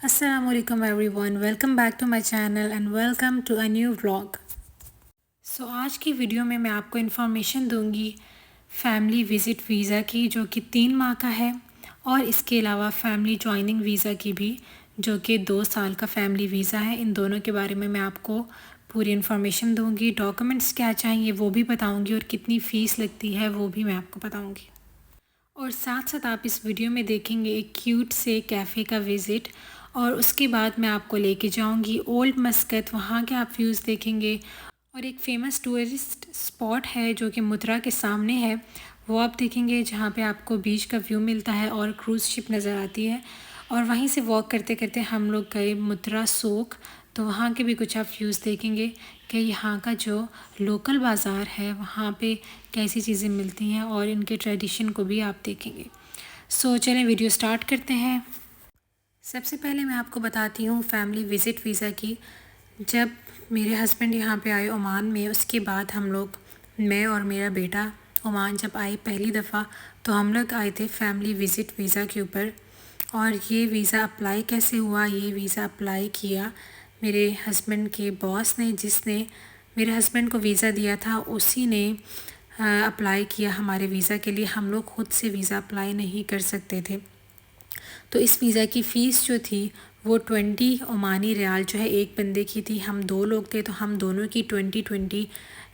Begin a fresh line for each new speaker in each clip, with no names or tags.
Assalamualaikum everyone, welcome back to my channel and welcome to a new vlog. आज की video में मैं आपको इन्फॉर्मेशन दूंगी फैमिली विज़िट वीज़ा की, जो कि 3 माह का है, और इसके अलावा फैमिली ज्वाइनिंग वीज़ा की भी, जो कि 2 साल का फैमिली वीज़ा है। इन दोनों के बारे में मैं आपको पूरी इन्फॉर्मेशन दूंगी। डॉक्यूमेंट्स क्या चाहिए वो भी बताऊंगी, और कितनी फ़ीस लगती है वो भी मैं आपको बताऊंगी। और साथ साथ आप इस वीडियो में देखेंगे एक क्यूट से कैफ़े का विज़िट, और उसके बाद मैं आपको लेके जाऊंगी ओल्ड मस्कत, वहाँ के आप व्यूज़ देखेंगे। और एक फ़ेमस टूरिस्ट स्पॉट है जो कि मुत्रा के सामने है, वो आप देखेंगे, जहाँ पे आपको बीच का व्यू मिलता है और क्रूज़ शिप नज़र आती है। और वहीं से वॉक करते करते हम लोग गए मुत्रा सोक, तो वहाँ के भी कुछ आप व्यूज़ देखेंगे कि यहाँ का जो लोकल बाज़ार है वहाँ पे कैसी चीज़ें मिलती हैं, और इनके ट्रेडिशन को भी आप देखेंगे। चलें वीडियो स्टार्ट करते हैं। सबसे पहले मैं आपको बताती हूँ फैमिली विज़िट वीज़ा की। जब मेरे हस्बैंड यहाँ पे आए ओमान में, उसके बाद हम लोग, मैं और मेरा बेटा ओमान जब आए पहली दफ़ा, तो हम लोग आए थे फैमिली विज़िट वीज़ा के ऊपर। और ये वीज़ा अप्लाई कैसे हुआ, ये वीज़ा अप्लाई किया मेरे हस्बैंड के बॉस ने, जिसने मेरे हस्बैंड को वीज़ा दिया था, उसी ने अप्लाई किया हमारे वीज़ा के लिए। हम लोग ख़ुद से वीज़ा अप्लाई नहीं कर सकते थे। तो इस वीज़ा की फ़ीस जो थी वो 20 ओमानी रियाल जो है एक बंदे की थी। हम 2 लोग थे, तो हम दोनों की 20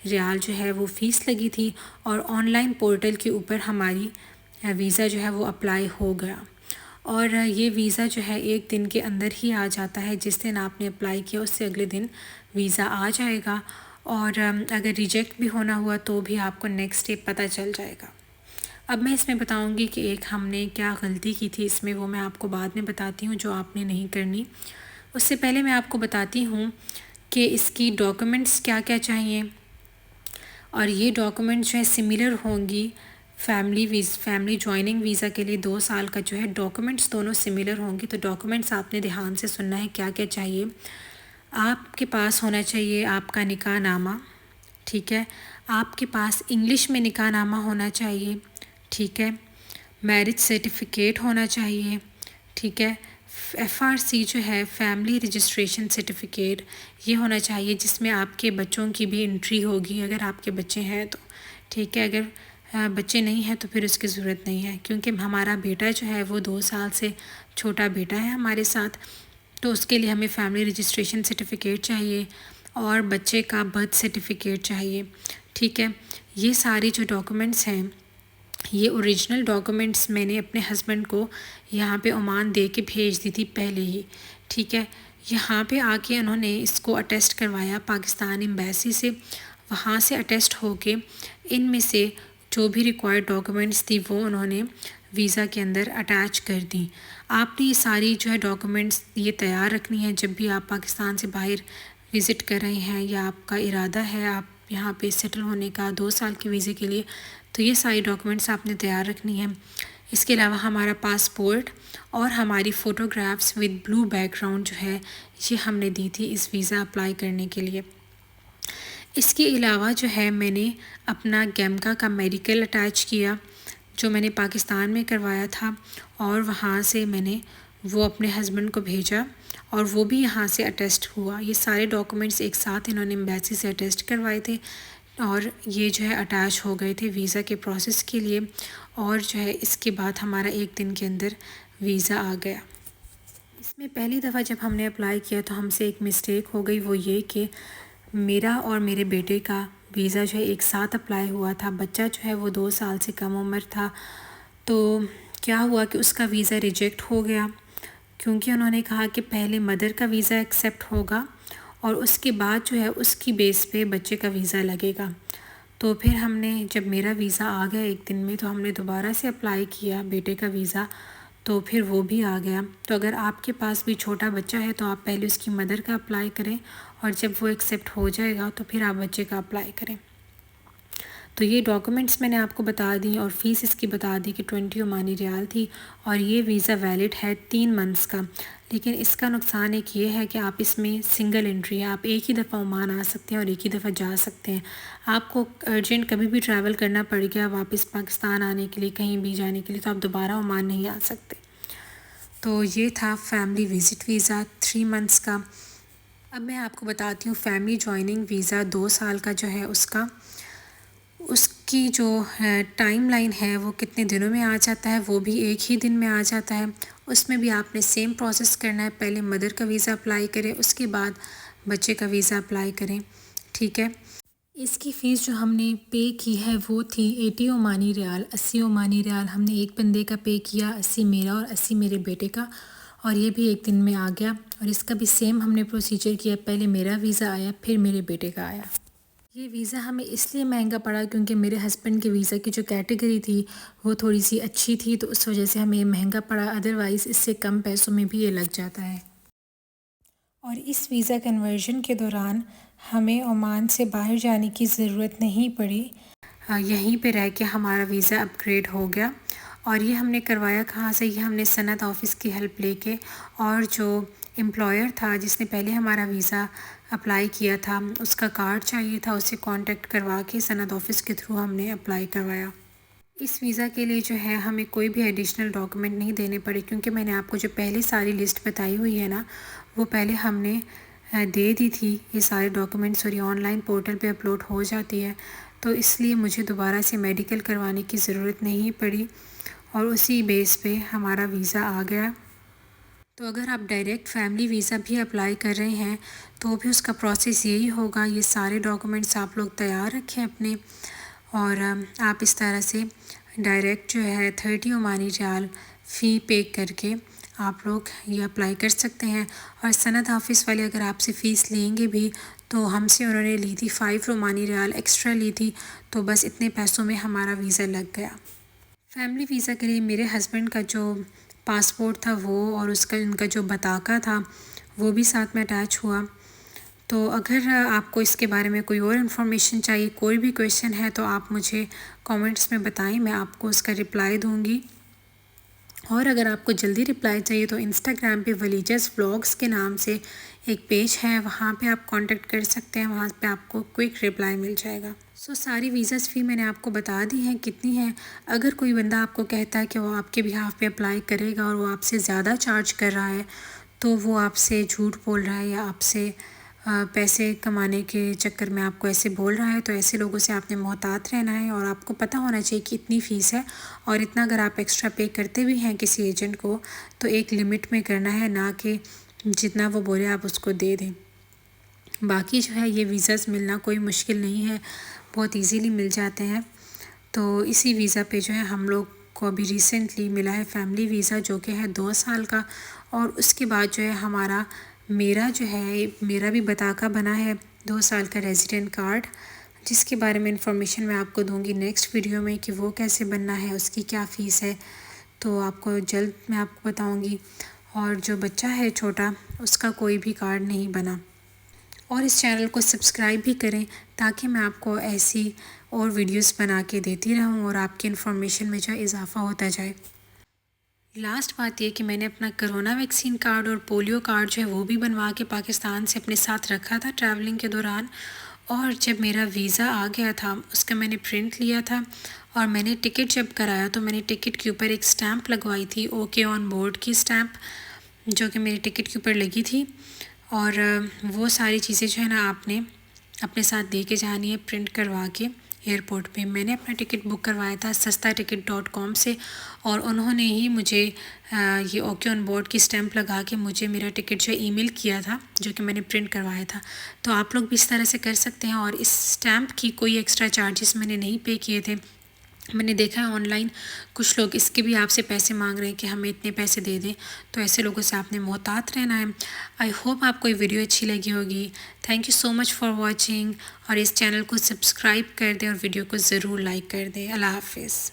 रियाल जो है वो फ़ीस लगी थी। और ऑनलाइन पोर्टल के ऊपर हमारी वीज़ा जो है वो अप्लाई हो गया। और ये वीज़ा जो है 1 दिन के अंदर ही आ जाता है। जिस दिन आपने अप्लाई किया उससे अगले दिन वीज़ा आ जाएगा। और अगर रिजेक्ट भी होना हुआ तो भी आपको नेक्स्ट डे पता चल जाएगा। अब मैं इसमें बताऊंगी कि एक हमने क्या गलती की थी इसमें, वो मैं आपको बाद में बताती हूँ, जो आपने नहीं करनी। उससे पहले मैं आपको बताती हूँ कि इसकी डॉक्यूमेंट्स क्या क्या चाहिए। और ये डॉक्यूमेंट्स जो है सिमिलर होंगी फैमिली ज्वाइनिंग वीज़ा के लिए 2 साल का जो है, डॉक्यूमेंट्स दोनों सिमिलर होंगी। तो डॉक्यूमेंट्स आपने ध्यान से सुनना है क्या क्या चाहिए। आपके पास होना चाहिए आपका निकाह नामा, ठीक है। आपके पास इंग्लिश में निकाह नामा होना चाहिए, ठीक है। मैरिज सर्टिफिकेट होना चाहिए, ठीक है। FRC जो है फैमिली रजिस्ट्रेशन सर्टिफिकेट, ये होना चाहिए, जिसमें आपके बच्चों की भी एंट्री होगी अगर आपके बच्चे हैं तो, ठीक है। अगर बच्चे नहीं हैं तो फिर उसकी ज़रूरत नहीं है, क्योंकि हमारा बेटा जो है वो 2 साल से छोटा बेटा है हमारे साथ, तो उसके लिए हमें फैमिली रजिस्ट्रेशन सर्टिफिकेट चाहिए और बच्चे का बर्थ सर्टिफिकेट चाहिए, ठीक है। ये सारी जो डॉक्यूमेंट्स हैं, ये ओरिजिनल डॉक्यूमेंट्स मैंने अपने हस्बैंड को यहाँ पे ओमान दे के भेज दी थी पहले ही, ठीक है। यहाँ पे आके उन्होंने इसको अटेस्ट करवाया पाकिस्तान एम्बेसी से, वहाँ से अटेस्ट होके इनमें से जो भी रिक्वायर्ड डॉक्यूमेंट्स थी वो उन्होंने वीज़ा के अंदर अटैच कर दी। आपने ये सारी जो है डॉक्यूमेंट्स ये तैयार रखनी है जब भी आप पाकिस्तान से बाहर विज़िट कर रहे हैं, या आपका इरादा है आप यहाँ पे सेटल होने का 2 साल के वीज़े के लिए, तो ये सारी डॉक्यूमेंट्स आपने तैयार रखनी है। इसके अलावा हमारा पासपोर्ट और हमारी फ़ोटोग्राफ्स विद ब्लू बैकग्राउंड जो है, ये हमने दी थी इस वीज़ा अप्लाई करने के लिए। इसके अलावा जो है मैंने अपना गैमका का मेडिकल अटैच किया, जो मैंने पाकिस्तान में करवाया था, और वहाँ से मैंने वो अपने हस्बैंड को भेजा और वो भी यहाँ से अटेस्ट हुआ। ये सारे डॉक्यूमेंट्स एक साथ इन्होंने एम्बेसी से अटेस्ट करवाए थे, और ये जो है अटैच हो गए थे वीज़ा के प्रोसेस के लिए। और जो है इसके बाद हमारा 1 दिन के अंदर वीज़ा आ गया। इसमें पहली दफ़ा जब हमने अप्लाई किया तो हमसे एक मिस्टेक हो गई, वो ये कि मेरा और मेरे बेटे का वीज़ा जो है एक साथ अप्लाई हुआ था। बच्चा जो है वो 2 साल से कम उम्र था, तो क्या हुआ कि उसका वीज़ा रिजेक्ट हो गया, क्योंकि उन्होंने कहा कि पहले मदर का वीज़ा एक्सेप्ट होगा और उसके बाद जो है उसकी बेस पे बच्चे का वीज़ा लगेगा। तो फिर हमने, जब मेरा वीज़ा आ गया 1 दिन में, तो हमने दोबारा से अप्लाई किया बेटे का वीज़ा, तो फिर वो भी आ गया। तो अगर आपके पास भी छोटा बच्चा है तो आप पहले उसकी मदर का अप्लाई करें, और जब वो एक्सेप्ट हो जाएगा तो फिर आप बच्चे का अप्लाई करें। तो ये डॉक्यूमेंट्स मैंने आपको बता दी, और फ़ीस इसकी बता दी कि 20 ओमानी रियाल थी। और ये वीज़ा वैलिड है 3 मंथ्स का। लेकिन इसका नुकसान एक ये है कि आप इसमें सिंगल एंट्री है, आप एक ही दफ़ा ओमान आ सकते हैं और एक ही दफ़ा जा सकते हैं। आपको अर्जेंट कभी भी ट्रैवल करना पड़ गया वापस पाकिस्तान आने के लिए, कहीं भी जाने के लिए, तो आप दोबारा ओमान नहीं आ सकते। तो ये था फैमिली विज़िट वीज़ा 3 मंथ्स का। अब मैं आपको बताती हूँ फैमिली जॉइनिंग वीज़ा 2 साल का जो है उसकी जो है टाइमलाइन है वो कितने दिनों में आ जाता है, वो भी एक ही दिन में आ जाता है। उसमें भी आपने सेम प्रोसेस करना है, पहले मदर का वीज़ा अप्लाई करें, उसके बाद बच्चे का वीज़ा अप्लाई करें, ठीक है। इसकी फ़ीस जो हमने पे की है वो थी 80 ओमानी रियाल, 80 ओमानी रियाल हमने एक बंदे का पे किया, 80 मेरा और 80 मेरे बेटे का, और ये भी एक दिन में आ गया। और इसका भी सेम हमने प्रोसीजर किया, पहले मेरा वीज़ा आया फिर मेरे बेटे का आया। ये वीज़ा हमें इसलिए महंगा पड़ा क्योंकि मेरे हस्बैंड के वीज़ा की जो कैटेगरी थी वो थोड़ी सी अच्छी थी, तो उस वजह से हमें ये महंगा पड़ा, अदरवाइज़ इससे कम पैसों में भी ये लग जाता है। और इस वीज़ा कन्वर्जन के दौरान हमें ओमान से बाहर जाने की ज़रूरत नहीं पड़ी, यहीं पे रह के हमारा वीज़ा अपग्रेड हो गया। और ये हमने करवाया कहाँ से, ये हमने सनत ऑफ़िस की हेल्प लेके, और जो एम्प्लॉयर था जिसने पहले हमारा वीज़ा अप्लाई किया था उसका कार्ड चाहिए था, उससे कांटेक्ट करवा के सनत ऑफ़िस के थ्रू हमने अप्लाई करवाया। इस वीज़ा के लिए जो है हमें कोई भी एडिशनल डॉक्यूमेंट नहीं देने पड़े, क्योंकि मैंने आपको जो पहले सारी लिस्ट बताई हुई है ना, वो पहले हमने दे दी थी। ये सारे डॉक्यूमेंट्स और ये ऑनलाइन पोर्टल पे अपलोड हो जाती है, तो इसलिए मुझे दोबारा से मेडिकल करवाने की ज़रूरत नहीं पड़ी, और उसी बेस पे हमारा वीज़ा आ गया। तो अगर आप डायरेक्ट फैमिली वीज़ा भी अप्लाई कर रहे हैं तो भी उसका प्रोसेस यही होगा, ये सारे डॉक्यूमेंट्स आप लोग तैयार रखें अपने, और आप इस तरह से डायरेक्ट जो है 30 ओमानी रियाल फ़ी पे करके आप लोग ये अप्लाई कर सकते हैं। और सनत ऑफ़िस वाले अगर आपसे फ़ीस लेंगे भी तो हमसे उन्होंने ली थी 5 ओमानी रियाल एक्स्ट्रा ली थी, तो बस इतने पैसों में हमारा वीज़ा लग गया। फैमिली वीज़ा के लिए मेरे हस्बैंड का जो पासपोर्ट था वो और उसका उनका जो बताका था वो भी साथ में अटैच हुआ। तो अगर आपको इसके बारे में कोई और इन्फॉर्मेशन चाहिए, कोई भी क्वेश्चन है, तो आप मुझे कमेंट्स में बताएं, मैं आपको उसका रिप्लाई दूंगी। और अगर आपको जल्दी रिप्लाई चाहिए तो इंस्टाग्राम पे वलीजस व्लॉग्स के नाम से एक पेज है, वहाँ पे आप कांटेक्ट कर सकते हैं, वहाँ पे आपको क्विक रिप्लाई मिल जाएगा। सारी वीज़ास फ़ी मैंने आपको बता दी हैं कितनी है। अगर कोई बंदा आपको कहता है कि वो आपके बिहाफ पे अप्लाई करेगा और वो आपसे ज़्यादा चार्ज कर रहा है, तो वो आपसे झूठ बोल रहा है या आपसे पैसे कमाने के चक्कर में आपको ऐसे बोल रहा है। तो ऐसे लोगों से आपने मोहतात रहना है, और आपको पता होना चाहिए कि इतनी फ़ीस है, और इतना अगर आप एक्स्ट्रा पे करते भी हैं किसी एजेंट को तो एक लिमिट में करना है, ना कि जितना वो बोले आप उसको दे दें। बाकी जो है ये वीज़ास मिलना कोई मुश्किल नहीं है, बहुत इजीली मिल जाते हैं। तो इसी वीज़ा पे जो है हम लोग को अभी रिसेंटली मिला है फैमिली वीज़ा, जो कि है 2 साल का। और उसके बाद जो है मेरा भी बताका बना है 2 साल का रेजिडेंट कार्ड, जिसके बारे में इंफॉर्मेशन मैं आपको दूंगी नेक्स्ट वीडियो में कि वो कैसे बनना है, उसकी क्या फ़ीस है, तो आपको जल्द मैं आपको बताऊंगी। और जो बच्चा है छोटा, उसका कोई भी कार्ड नहीं बना। और इस चैनल को सब्सक्राइब भी करें ताकि मैं आपको ऐसी और वीडियोस बना के देती रहूं और आपकी इन्फॉर्मेशन में जो इजाफ़ा होता जाए। लास्ट बात ये कि मैंने अपना कोरोना वैक्सीन कार्ड और पोलियो कार्ड जो है वो भी बनवा के पाकिस्तान से अपने साथ रखा था ट्रैवलिंग के दौरान। और जब मेरा वीज़ा आ गया था उसका मैंने प्रिंट लिया था, और मैंने टिकट जब कराया तो मैंने टिकट के ऊपर एक स्टैंप लगवाई थी, ओके ऑन बोर्ड की स्टैंप, जो कि मेरे टिकट के ऊपर लगी थी। और वो सारी चीज़ें जो है ना आपने अपने साथ दे के जानी है प्रिंट करवा के एयरपोर्ट पे। मैंने अपना टिकट बुक करवाया था sastaticket.com से, और उन्होंने ही मुझे ये ओके ऑन बोर्ड की स्टैंप लगा के मुझे मेरा टिकट जो ईमेल किया था, जो कि मैंने प्रिंट करवाया था। तो आप लोग भी इस तरह से कर सकते हैं। और इस स्टैंप की कोई एक्स्ट्रा चार्जेस मैंने नहीं पे किए थे। मैंने देखा है ऑनलाइन कुछ लोग इसके भी आपसे पैसे मांग रहे हैं कि हमें इतने पैसे दे दें, तो ऐसे लोगों से आपने मोहतात रहना है। आई होप आपको ये वीडियो अच्छी लगी होगी। Thank you so much for watching, और इस चैनल को सब्सक्राइब कर दें और वीडियो को ज़रूर लाइक कर दें। अल्लाह हाफिज़।